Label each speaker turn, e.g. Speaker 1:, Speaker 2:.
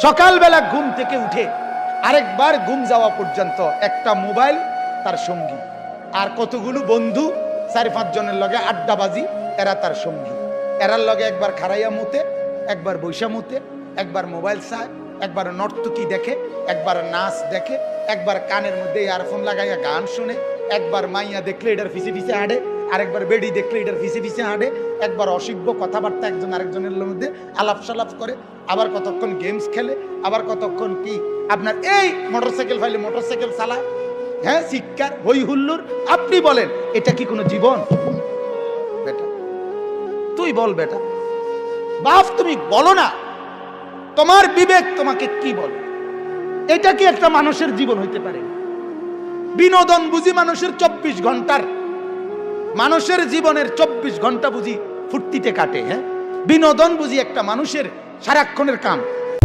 Speaker 1: সকালবেলা ঘুম থেকে উঠে আরেকবার ঘুম যাওয়া পর্যন্ত একটা মোবাইল তার সঙ্গী, আর কতগুলো বন্ধু 4-5 জনের লগে আড্ডাবাজি, এরা তার সঙ্গী। এরার লগে একবার খারাইয়া মুতে, একবার বৈশা মুতে, একবার মোবাইল চায়, একবার নর্তকী দেখে, একবার নাচ দেখে, একবার কানের মধ্যে ইয়ারফোন লাগাইয়া গান শুনে, একবার মাইয়া দেখলে এটার ফিসে ফিসে হাঁটে, আরেকবার বেডি দেখলে এটার ফিসে ফিসে হাঁটে, একবার অসভ্য কথাবার্তা একজন আরেকজনের মধ্যে আলাপ সালাপ করে, আবার কতক্ষণ গেমস খেলে, আবার কতক্ষণ কি আপনার এই মোটরসাইকেল ফাইলে মোটরসাইকেল চালায়, হ্যাঁ, শিক্ষার হই হুল্লোর। আপনি বলেন এটা কি কোনো জীবন? বেটা তুই বল, বেটা বাপ তুমি বলো না, তোমার বিবেক তোমাকে কি বলে? এটা কি একটা মানুষের জীবন হইতে পারে? বিনোদন বুঝি মানুষের 24 ঘন্টার, মানুষের জীবনের 24 ঘন্টা বুঝি ফুর্তিতে কাটে? হ্যাঁ, বিনোদন বুঝি একটা মানুষের সারাক্ষণের কাম?